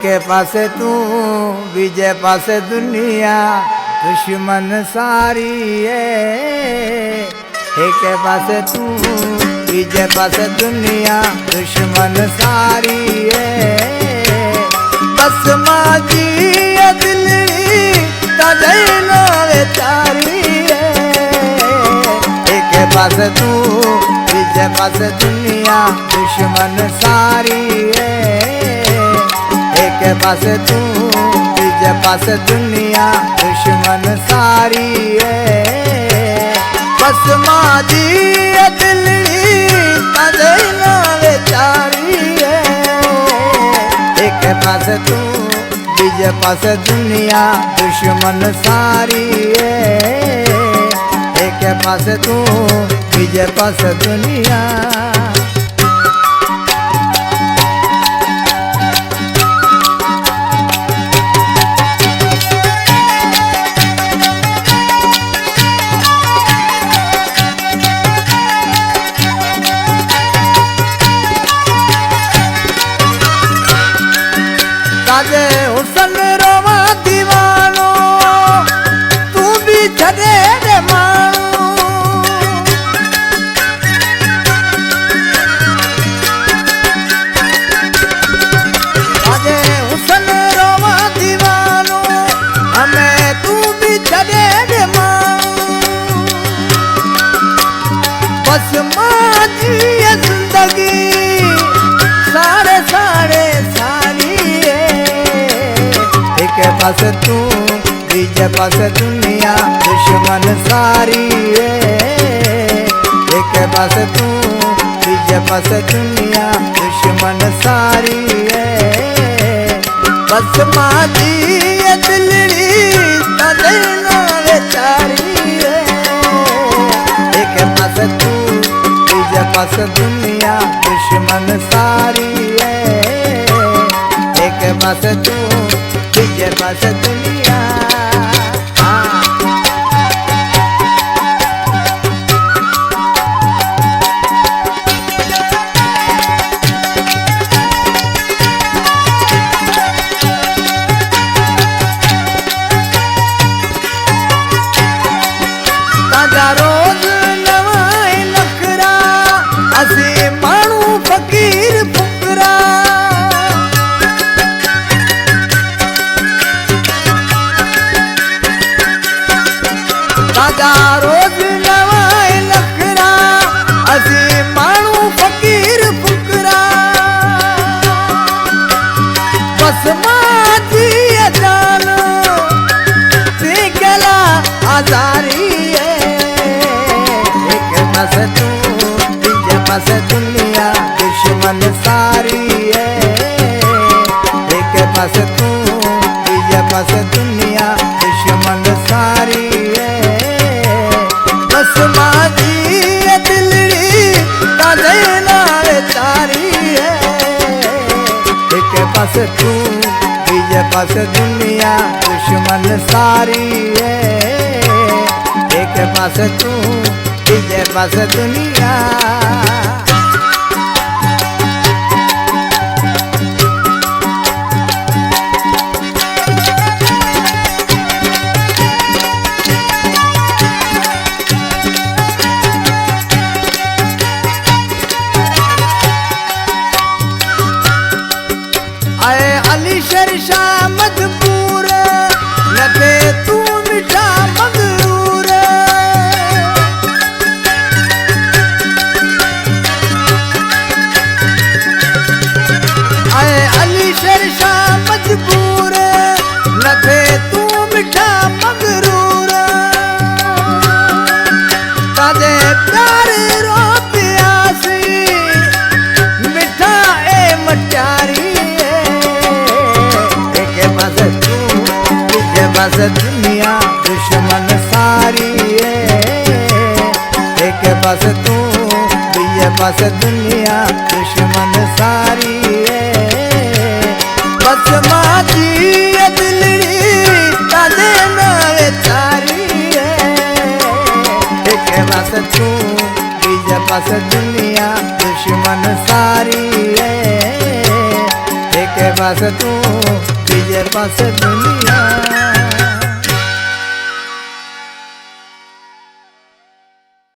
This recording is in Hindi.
के पास तू बीजे पास दुनिया दुश्मन सारी है। के पास तू बीजे पास दुनिया दुश्मन सारी है। बस माजी दिल्ली तजैनो तारी है। के पास तू बीजे पास दुनिया दुश्मन सारी है। के पास तू बीजे पास दुनिया दुश्मन सारी है। बस माजी दिल्ली तजैनो बेचारी है। के पास तू बीजे पास दुनिया दुश्मन सारी है। के पास तू बीजे पास दुनिया ताजे हुसन रोवा दीवानो तू भी छड़े दे मानू। ताजे हुसन रोवा दीवानो हमें तू भी छड़े दे मानू। बस माजी जिंदगी सारे सारे के पास तू बीजे पास दुनिया दुश्मन सारी है। के पास तू बीजे पास दुनिया दुश्मन सारी है। बस माजी दिल्ली तजैनो बेचारी है। के पास तू बीजे पास दुनिया दुश्मन सारी है। के पास तू बीजे पास दुनिया ताजा रोज नवाए नखरा असी मानू फकीर फुकरा। ताजा रोज नवाए नखरा असी मानू फकीर फुकरा। बस माजी जान गला आजारी है। के पास तू बीजे पास दुनिया दुश्मन सारी है। के पास तू बीजे पास दुनिया दुश्मन सारी है। बस माजी दिल्ली तजैनो बेचारी है। के पास तू बीजे पास दुनिया दुश्मन सारी है। के पास तू बीजे पास दुनिया आए अली शेर शाह मजबूर लगे तू मिठा मगरूर। आए अली शेर शाह मजबूर लगे तू मिठा मगरूर। ताजे प्यार रो प्यासी मिठा ए मटारी। बस दुनिया दुश्मन सारी है। के पास तू बीजे पास दुनिया दुश्मन सारी है। बस माजी दिल्ली तजैनो बेचारी है। के पास तू बीजे पास दुनिया दुश्मन सारी है। के पास तू, बीजे पास दुनिया।